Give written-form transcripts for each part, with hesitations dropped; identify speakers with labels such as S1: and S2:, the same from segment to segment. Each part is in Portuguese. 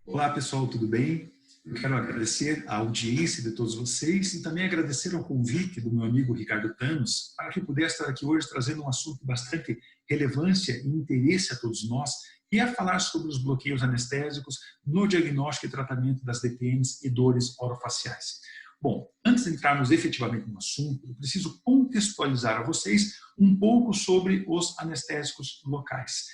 S1: Olá pessoal, tudo bem? Eu quero agradecer a audiência de todos vocês e também agradecer ao convite do meu amigo Ricardo Thanos para que eu pudesse estar aqui hoje trazendo um assunto de bastante relevância e interesse a todos nós, que é falar sobre os bloqueios anestésicos no diagnóstico e tratamento das DPNs e dores orofaciais. Bom, antes de entrarmos efetivamente no assunto, eu preciso contextualizar a vocês um pouco sobre os anestésicos locais.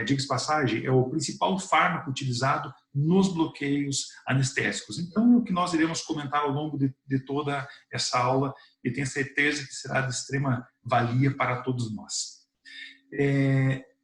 S1: Diga-se de passagem, é o principal fármaco utilizado nos bloqueios anestésicos. Então, o que nós iremos comentar ao longo de toda essa aula, e tenho certeza que será de extrema valia para todos nós.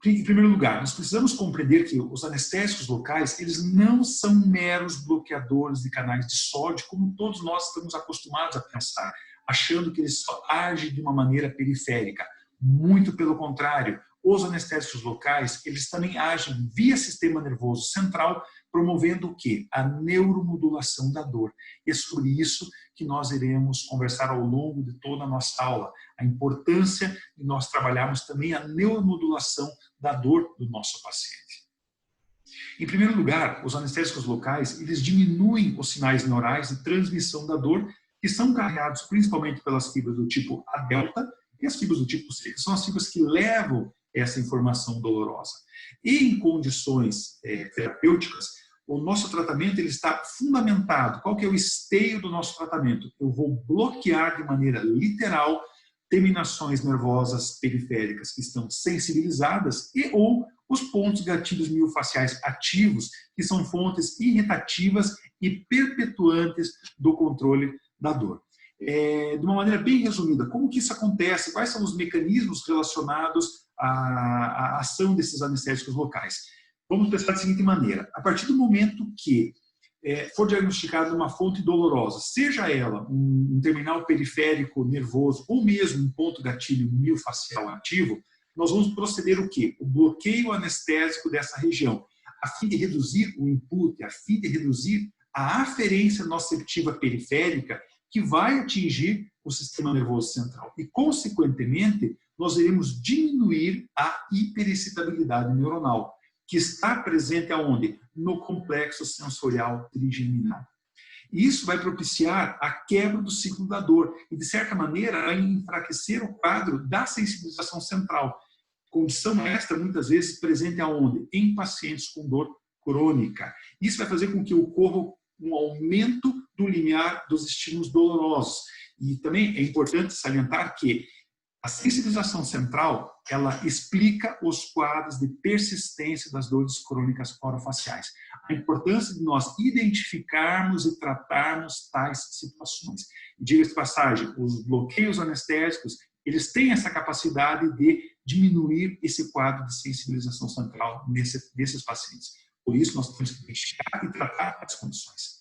S1: Em primeiro lugar, nós precisamos compreender que os anestésicos locais, eles não são meros bloqueadores de canais de sódio, como todos nós estamos acostumados a pensar, achando que eles só agem de uma maneira periférica. Muito pelo contrário, os anestésicos locais, eles também agem via sistema nervoso central, promovendo o quê? A neuromodulação da dor. E é sobre isso que nós iremos conversar ao longo de toda a nossa aula. A importância de nós trabalharmos também a neuromodulação da dor do nosso paciente. Em primeiro lugar, os anestésicos locais, eles diminuem os sinais neurais de transmissão da dor, que são carregados principalmente pelas fibras do tipo A delta e as fibras do tipo C, que são as fibras que levam essa informação dolorosa. E em condições terapêuticas, o nosso tratamento ele está fundamentado. Qual que é o esteio do nosso tratamento? Eu vou bloquear de maneira literal terminações nervosas periféricas que estão sensibilizadas e ou os pontos gatilhos miofaciais ativos, que são fontes irritativas e perpetuantes do controle da dor. De uma maneira bem resumida, como que isso acontece? Quais são os mecanismos relacionados à ação desses anestésicos locais? Vamos pensar da seguinte maneira: a partir do momento que for diagnosticada uma fonte dolorosa, seja ela um terminal periférico nervoso ou mesmo um ponto gatilho miofacial ativo, nós vamos proceder o quê? O bloqueio anestésico dessa região, a fim de reduzir o input, a fim de reduzir a aferência nociceptiva periférica que vai atingir o sistema nervoso central. E, consequentemente, nós iremos diminuir a hiperexcitabilidade neuronal, que está presente aonde? No complexo sensorial trigeminal. E isso vai propiciar a quebra do ciclo da dor e, de certa maneira, vai enfraquecer o quadro da sensibilização central. Condição esta, muitas vezes, presente aonde? Em pacientes com dor crônica. Isso vai fazer com que ocorra um aumento do limiar dos estímulos dolorosos. E também é importante salientar que a sensibilização central, ela explica os quadros de persistência das dores crônicas orofaciais. A importância de nós identificarmos e tratarmos tais situações. Diga-se de passagem, os bloqueios anestésicos, eles têm essa capacidade de diminuir esse quadro de sensibilização central desses pacientes. Por isso, nós temos que identificar e tratar as condições.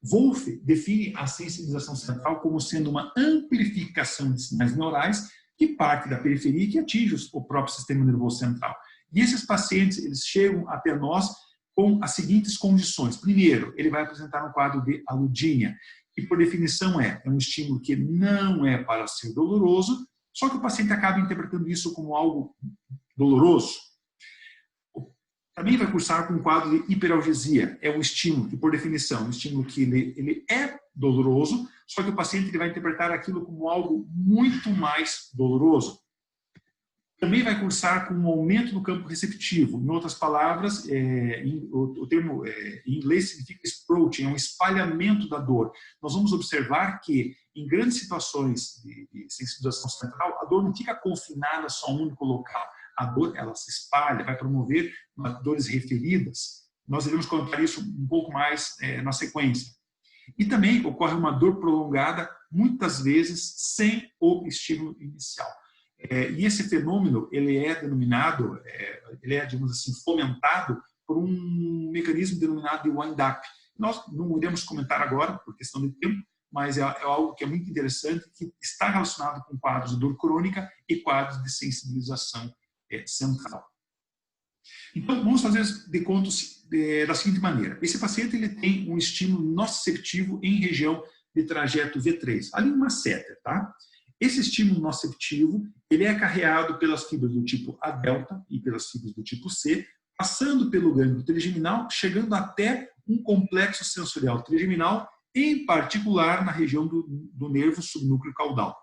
S1: Wolff define a sensibilização central como sendo uma amplificação de sinais neurais que parte da periferia e que atinge o próprio sistema nervoso central. E esses pacientes, eles chegam até nós com as seguintes condições. Primeiro, ele vai apresentar um quadro de aludínia, que por definição é um estímulo que não é para ser doloroso, só que o paciente acaba interpretando isso como algo doloroso. Também vai cursar com um quadro de hiperalgesia. É um estímulo que, por definição, é um estímulo que ele é doloroso, só que o paciente ele vai interpretar aquilo como algo muito mais doloroso. Também vai cursar com um aumento do campo receptivo. Em outras palavras, o termo em inglês significa sprouting, é um espalhamento da dor. Nós vamos observar que, em grandes situações de sensibilização central, a dor não fica confinada só a um único local. A dor, ela se espalha, vai promover dores referidas. Nós iremos comentar isso um pouco mais na sequência. E também ocorre uma dor prolongada, muitas vezes sem o estímulo inicial. E esse fenômeno, ele é denominado, digamos assim, fomentado por um mecanismo denominado de wind-up. Nós não iremos comentar agora, por questão de tempo, mas é algo que é muito interessante, que está relacionado com quadros de dor crônica e quadros de sensibilização central. Então, vamos fazer de conta da seguinte maneira. Esse paciente ele tem um estímulo nociceptivo em região de trajeto V3, ali no masseter, tá? Esse estímulo nociceptivo, ele é carreado pelas fibras do tipo A delta e pelas fibras do tipo C, passando pelo gânglio trigeminal, chegando até um complexo sensorial trigeminal, em particular na região do nervo subnúcleo caudal.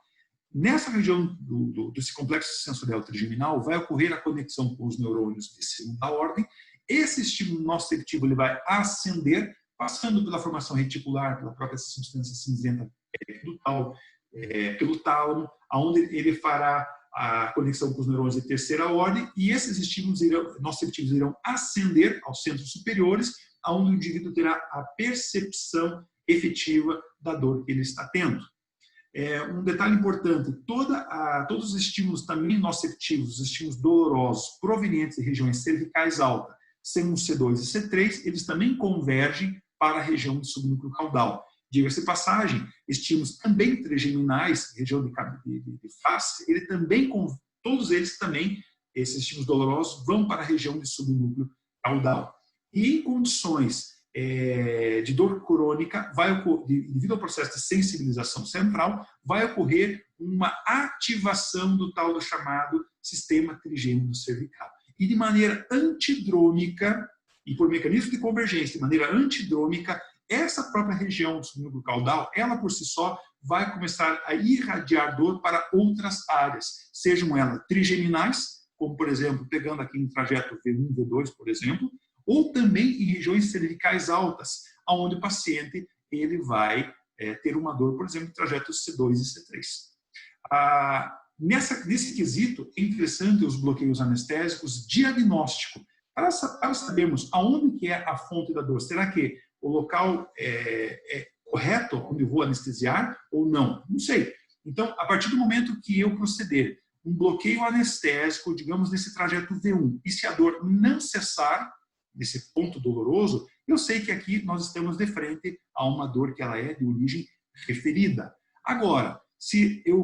S1: Nessa região desse complexo sensorial trigeminal vai ocorrer a conexão com os neurônios de segunda ordem. Esse estímulo nociceptivo ele vai ascender, passando pela formação reticular, pela própria substância cinzenta pelo tálamo, onde ele fará a conexão com os neurônios de terceira ordem, e esses estímulos nociceptivos irão ascender aos centros superiores, onde o indivíduo terá a percepção efetiva da dor que ele está tendo. Um detalhe importante, todos os estímulos também nociceptivos, os estímulos dolorosos provenientes de regiões cervicais altas, C1, C2 e C3, eles também convergem para a região do subnúcleo caudal. Diga-se de passagem, estímulos também trigeminais, região de face, todos eles também, esses estímulos dolorosos, vão para a região do subnúcleo caudal. E em condições de dor crônica, devido ao processo de sensibilização central, vai ocorrer uma ativação do tal do chamado sistema trigêmino cervical. E de maneira antidrômica, e por mecanismo de convergência, de maneira antidrômica, essa própria região do subnúcleo caudal, ela por si só, vai começar a irradiar dor para outras áreas, sejam elas trigeminais, como por exemplo, pegando aqui no trajeto V1, V2, por exemplo, ou também em regiões cervicais altas, onde o paciente ele vai ter uma dor, por exemplo, em trajetos C2 e C3. Nesse quesito, é interessante os bloqueios anestésicos diagnóstico, para sabermos aonde que é a fonte da dor. Será que o local é correto onde eu vou anestesiar ou não? Não sei. Então, a partir do momento que eu proceder um bloqueio anestésico, digamos, nesse trajeto V1, e se a dor não cessar, nesse ponto doloroso, eu sei que aqui nós estamos de frente a uma dor que ela é de origem referida. Agora, se eu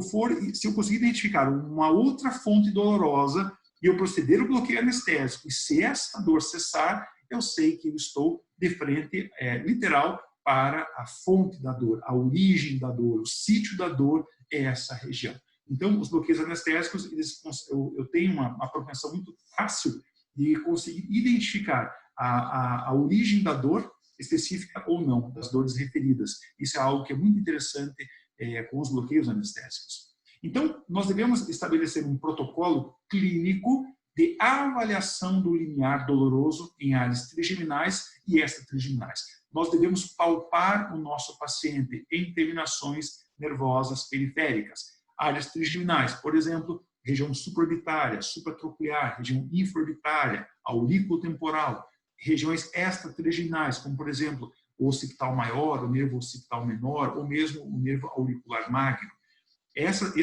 S1: conseguir identificar uma outra fonte dolorosa e eu proceder o bloqueio anestésico, e se essa dor cessar, eu sei que eu estou de frente literal para a fonte da dor, a origem da dor, o sítio da dor é essa região. Então, os bloqueios anestésicos, eu tenho uma propensão muito fácil de conseguir identificar a origem da dor específica ou não, das dores referidas. Isso é algo que é muito interessante com os bloqueios anestésicos. Então, nós devemos estabelecer um protocolo clínico de avaliação do limiar doloroso em áreas trigeminais e extratrigeminais. Nós devemos palpar o nosso paciente em terminações nervosas periféricas. Áreas trigeminais, por exemplo, região supraorbitária, supratrocular, região infraorbitária, aurículo-temporal. Regiões extratrigeminais, como por exemplo, o occipital maior, o nervo occipital menor, ou mesmo o nervo auricular magno. Essas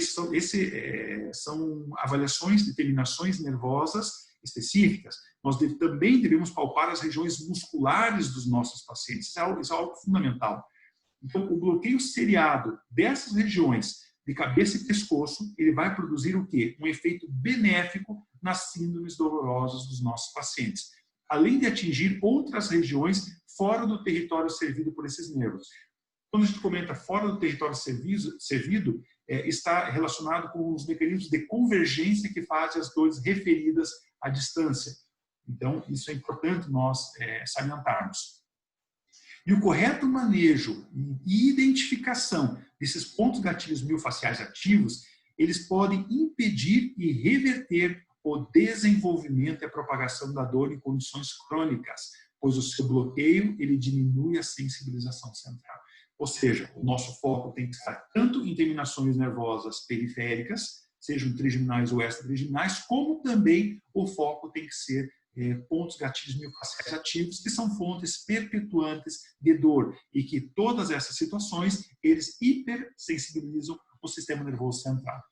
S1: são avaliações de terminações nervosas específicas. Nós também devemos palpar as regiões musculares dos nossos pacientes. Isso é algo fundamental. Então, o bloqueio seriado dessas regiões de cabeça e pescoço, ele vai produzir o quê? Um efeito benéfico nas síndromes dolorosas dos nossos pacientes, além de atingir outras regiões fora do território servido por esses nervos. Quando a gente comenta fora do território servido, está relacionado com os mecanismos de convergência que fazem as dores referidas à distância. Então, isso é importante nós salientarmos. E o correto manejo e identificação desses pontos gatilhos miofasciais ativos, eles podem impedir e reverter o desenvolvimento e a propagação da dor em condições crônicas, pois o seu bloqueio ele diminui a sensibilização central. Ou seja, o nosso foco tem que estar tanto em terminações nervosas periféricas, sejam trigeminais ou extratrigeminais, como também o foco tem que ser pontos gatilhos miofasciais ativos, que são fontes perpetuantes de dor e que todas essas situações, eles hipersensibilizam o sistema nervoso central.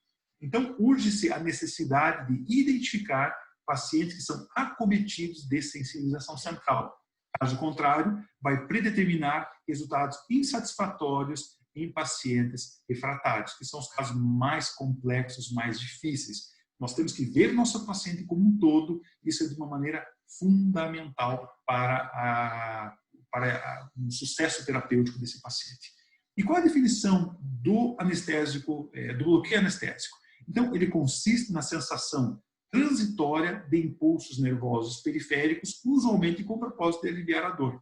S1: Então, urge-se a necessidade de identificar pacientes que são acometidos de sensibilização central. Caso contrário, vai predeterminar resultados insatisfatórios em pacientes refratários, que são os casos mais complexos, mais difíceis. Nós temos que ver o nosso paciente como um todo, isso é de uma maneira fundamental para um sucesso terapêutico desse paciente. E qual a definição do anestésico, do bloqueio anestésico? Então, ele consiste na sensação transitória de impulsos nervosos periféricos, usualmente com o propósito de aliviar a dor.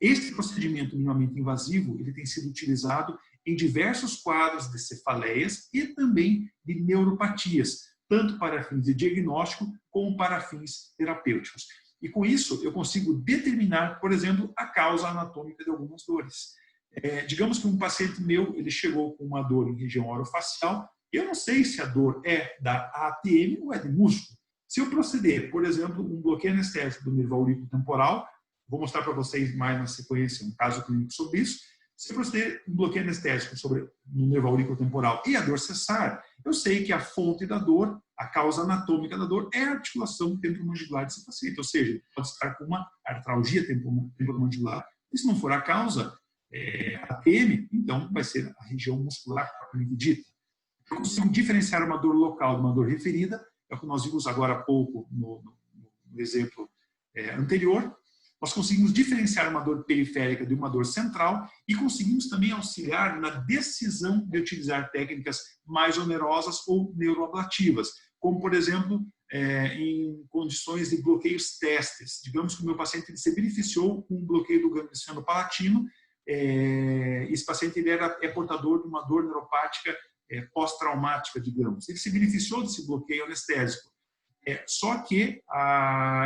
S1: Este procedimento minimamente invasivo ele tem sido utilizado em diversos quadros de cefaleias e também de neuropatias, tanto para fins de diagnóstico como para fins terapêuticos. E com isso eu consigo determinar, por exemplo, a causa anatômica de algumas dores. Digamos que um paciente meu ele chegou com uma dor em região orofacial, eu não sei se a dor é da ATM ou é de músculo. Se eu proceder, por exemplo, um bloqueio anestésico do nervo auriculotemporal, vou mostrar para vocês mais na sequência um caso clínico sobre isso. Se eu proceder um bloqueio anestésico no nervo auriculotemporal e a dor cessar, eu sei que a fonte da dor, a causa anatômica da dor, é a articulação temporomandibular desse paciente. Ou seja, pode estar com uma artralgia temporomandibular. E se não for a causa, ATM, então vai ser a região muscular propriamente dita. Eu consigo diferenciar uma dor local de uma dor referida, é o que nós vimos agora há pouco no exemplo anterior. Nós conseguimos diferenciar uma dor periférica de uma dor central e conseguimos também auxiliar na decisão de utilizar técnicas mais onerosas ou neuroablativas, como, por exemplo, em condições de bloqueios testes. Digamos que o meu paciente se beneficiou com um bloqueio do gânglio ciano-palatino, esse paciente ele é portador de uma dor neuropática pós-traumática, digamos. Ele se beneficiou desse bloqueio anestésico. Só que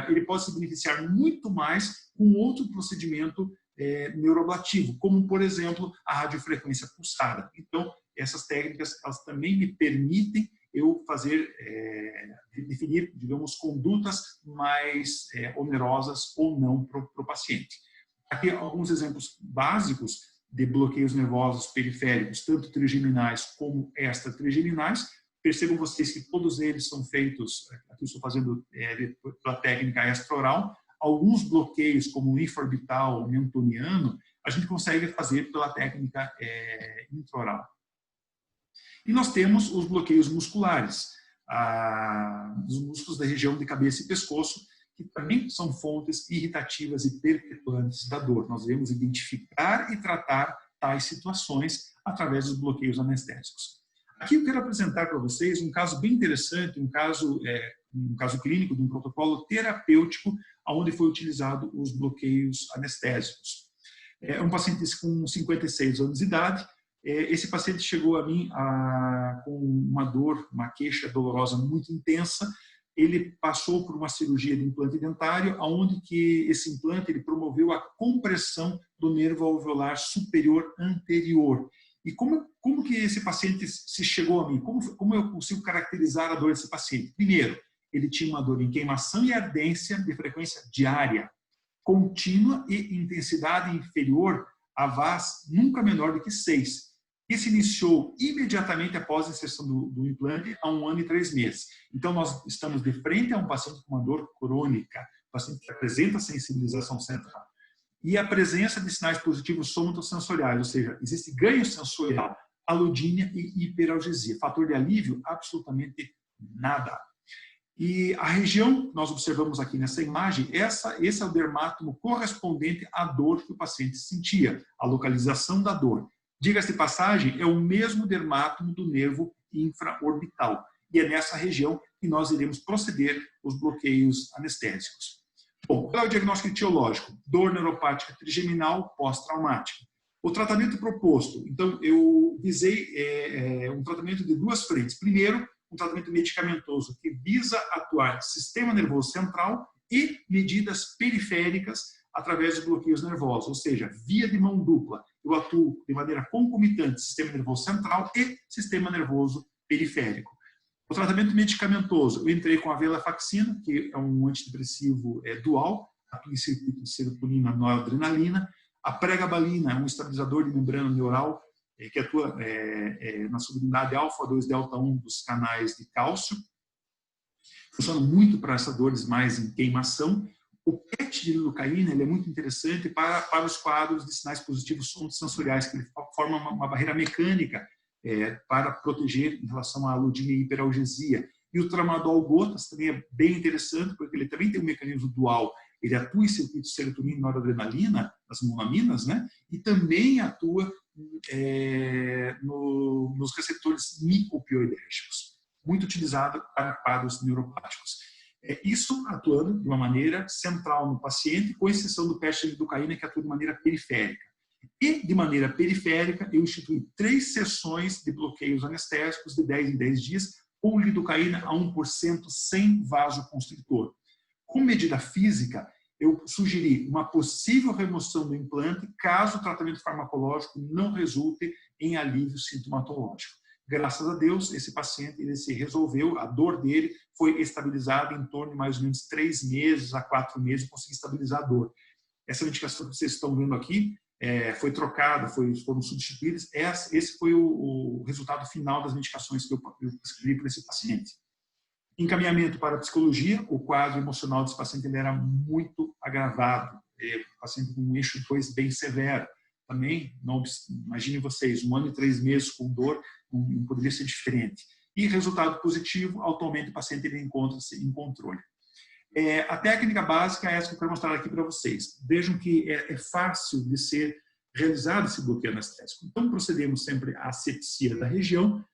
S1: ele pode se beneficiar muito mais com outro procedimento neuroablativo, como, por exemplo, a radiofrequência pulsada. Então, essas técnicas elas também me permitem eu definir, digamos, condutas mais onerosas ou não para o paciente. Aqui alguns exemplos básicos de bloqueios nervosos periféricos, tanto trigeminais como extratrigeminais. Percebam vocês que todos eles são feitos, aqui eu estou fazendo pela técnica extraoral. Alguns bloqueios, como o infraorbital, o mentoniano, a gente consegue fazer pela técnica intraoral. E nós temos os bloqueios musculares, dos músculos da região de cabeça e pescoço, que também são fontes irritativas e perpetuantes da dor. Nós devemos identificar e tratar tais situações através dos bloqueios anestésicos. Aqui eu quero apresentar para vocês um caso bem interessante, um caso clínico de um protocolo terapêutico onde foi utilizado os bloqueios anestésicos. É um paciente com 56 anos de idade. Esse paciente chegou a mim com uma dor, uma queixa dolorosa muito intensa. Ele passou por uma cirurgia de implante dentário, onde que esse implante ele promoveu a compressão do nervo alveolar superior anterior. E como que esse paciente se chegou a mim? Como eu consigo caracterizar a dor desse paciente? Primeiro, ele tinha uma dor em queimação e ardência de frequência diária, contínua e intensidade inferior a VAS nunca menor do que 6. Que se iniciou imediatamente após a inserção do implante há 1 ano e 3 meses. Então, nós estamos de frente a um paciente com uma dor crônica, um paciente que apresenta sensibilização central. E a presença de sinais positivos somatosensoriais, ou seja, existe ganho sensorial, alodínia e hiperalgesia. Fator de alívio, absolutamente nada. E a região que nós observamos aqui nessa imagem, esse é o dermátomo correspondente à dor que o paciente sentia, a localização da dor. Diga-se de passagem, é o mesmo dermátomo do nervo infraorbital. E é nessa região que nós iremos proceder os bloqueios anestésicos. Bom, qual é o diagnóstico etiológico? Dor neuropática trigeminal pós-traumática. O tratamento proposto, então, eu visei um tratamento de 2 frentes. Primeiro, um tratamento medicamentoso que visa atuar sistema nervoso central e medidas periféricas através dos bloqueios nervosos, ou seja, via de mão dupla. Eu atuo de maneira concomitante sistema nervoso central e sistema nervoso periférico. O tratamento medicamentoso, eu entrei com a venlafaxina, que é um antidepressivo dual, atua em circuito de serotonina e noradrenalina. A pregabalina é um estabilizador de membrana neural que atua na subunidade alfa-2 delta-1 dos canais de cálcio. Funciona muito para essas dores mais em queimação. O PET de lidocaína ele é muito interessante para os quadros de sinais positivos somatosensoriais, que ele forma uma barreira mecânica para proteger em relação à alodínia e hiperalgesia. E o tramadol-gotas também é bem interessante, porque ele também tem um mecanismo dual. Ele atua em circuito de serotonina e noradrenalina, as monaminas, né? E também atua nos receptores micopioidérgicos. muito utilizado para quadros neuropáticos. Isso atuando de uma maneira central no paciente, com exceção do PET de lidocaína, que atua de maneira periférica. E, de maneira periférica, eu instituí 3 sessões de bloqueios anestésicos de 10 em 10 dias, com lidocaína a 1% sem vasoconstritor. Com medida física, eu sugeri uma possível remoção do implante caso o tratamento farmacológico não resulte em alívio sintomatológico. Graças a Deus, esse paciente ele se resolveu, a dor dele foi estabilizada em torno de mais ou menos 3 meses a 4 meses, consegui estabilizar a dor. Essa medicação que vocês estão vendo aqui foi trocada, foram substituídas. Esse foi o resultado final das medicações que eu prescrevi para esse paciente. Encaminhamento para a psicologia, o quadro emocional desse paciente ele era muito agravado, paciente com um eixo 2 bem severo. Também, imaginem vocês, 1 ano e 3 meses com dor, não poderia ser diferente. E resultado positivo, atualmente o paciente ele encontra-se em controle. A técnica básica é essa que eu quero mostrar aqui para vocês. Vejam que é fácil de ser realizado esse bloqueio anestésico. Então, procedemos sempre à asepsia da região,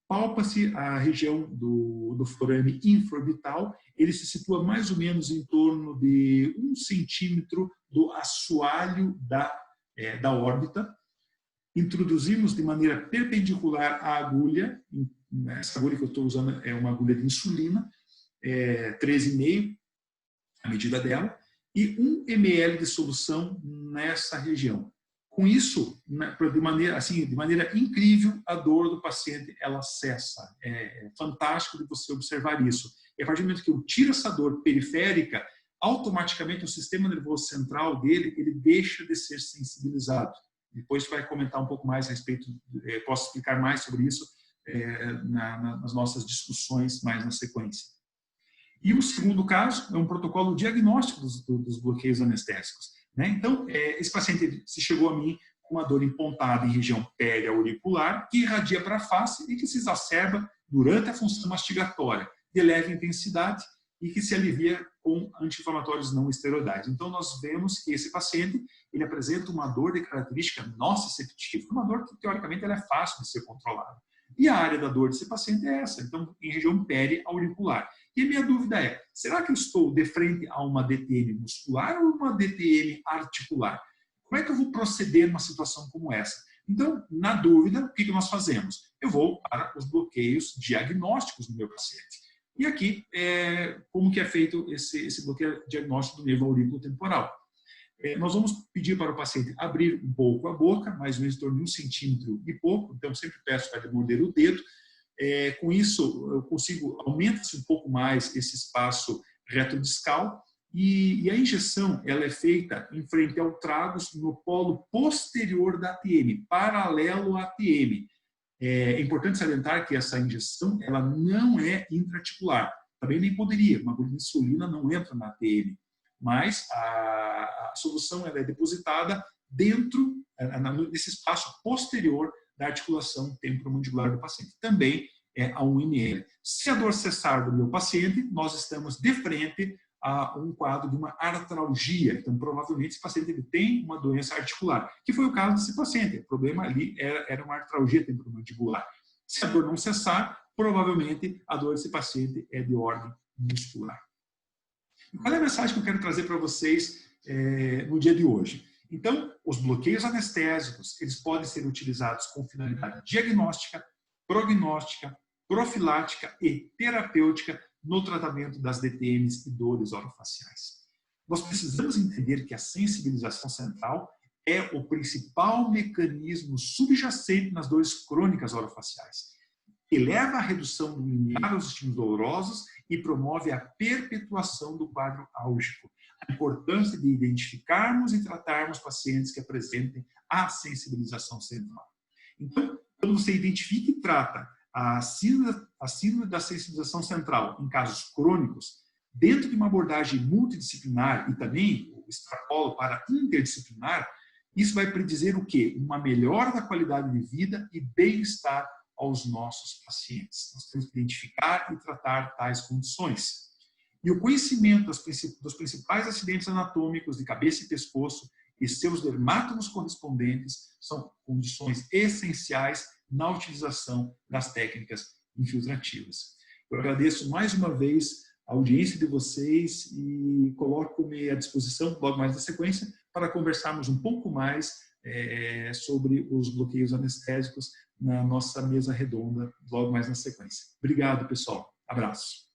S1: palpa-se a região do forame infraorbital, ele se situa mais ou menos em torno de 1 centímetro do assoalho da órbita. Introduzimos de maneira perpendicular a agulha, essa agulha que eu estou usando é uma agulha de insulina, 13,5 a medida dela, e 1 ml de solução nessa região. Com isso, de maneira incrível, a dor do paciente ela cessa. É fantástico de você observar isso. E a partir do momento que eu tiro essa dor periférica, automaticamente o sistema nervoso central dele ele deixa de ser sensibilizado. Depois vai comentar um pouco mais a respeito, posso explicar mais sobre isso nas nossas discussões mais na sequência. E o segundo caso é um protocolo diagnóstico dos bloqueios anestésicos. Então, esse paciente se chegou a mim com uma dor empontada em região periauricular que irradia para a face e que se exacerba durante a função mastigatória, de leve intensidade e que se alivia com anti-inflamatórios não esteroidais. Então, nós vemos que esse paciente ele apresenta uma dor de característica nociceptiva, uma dor que, teoricamente, ela é fácil de ser controlada. E a área da dor desse paciente é essa, então, em região periauricular. E a minha dúvida é, será que eu estou de frente a uma DTM muscular ou uma DTM articular? Como é que eu vou proceder numa situação como essa? Então, na dúvida, o que nós fazemos? Eu vou para os bloqueios diagnósticos do meu paciente. E aqui, como que é feito esse bloqueio diagnóstico do nervo aurículo-temporal? Nós vamos pedir para o paciente abrir um pouco a boca, mais ou menos em torno de 1 centímetro e pouco, então sempre peço para ele morder o dedo. Com isso, eu consigo, aumenta-se um pouco mais esse espaço retrodiscal e a injeção ela é feita em frente ao tragus no polo posterior da ATM, paralelo à ATM. É importante salientar que essa injeção ela não é intraarticular, também nem poderia, uma agulha de insulina não entra na ATM, mas a solução ela é depositada dentro, nesse espaço posterior da articulação temporomandibular do paciente. Também a 1 ml. Se a dor cessar do meu paciente, nós estamos de frente a um quadro de uma artralgia. Então, provavelmente, esse paciente ele tem uma doença articular, que foi o caso desse paciente. O problema ali era uma artralgia temporomandibular. Se a dor não cessar, provavelmente a dor desse paciente é de ordem muscular. Qual é a mensagem que eu quero trazer para vocês no dia de hoje? Então, os bloqueios anestésicos, eles podem ser utilizados com finalidade diagnóstica, prognóstica, profilática e terapêutica no tratamento das DTMs e dores orofaciais. Nós precisamos entender que a sensibilização central é o principal mecanismo subjacente nas dores crônicas orofaciais, que leva à redução do limiar aos estímulos dolorosos e promove a perpetuação do quadro álgico. A importância de identificarmos e tratarmos pacientes que apresentem a sensibilização central. Então, quando você identifica e trata a síndrome da sensibilização central em casos crônicos, dentro de uma abordagem multidisciplinar e também o extrapolo para interdisciplinar, isso vai predizer o quê? Uma melhora da qualidade de vida e bem-estar aos nossos pacientes. Nós temos que identificar e tratar tais condições. E o conhecimento dos principais acidentes anatômicos de cabeça e pescoço e seus dermátomos correspondentes são condições essenciais na utilização das técnicas infiltrativas. Eu agradeço mais uma vez a audiência de vocês e coloco-me à disposição, logo mais na sequência, para conversarmos um pouco mais sobre os bloqueios anestésicos na nossa mesa redonda, logo mais na sequência. Obrigado, pessoal. Abraço.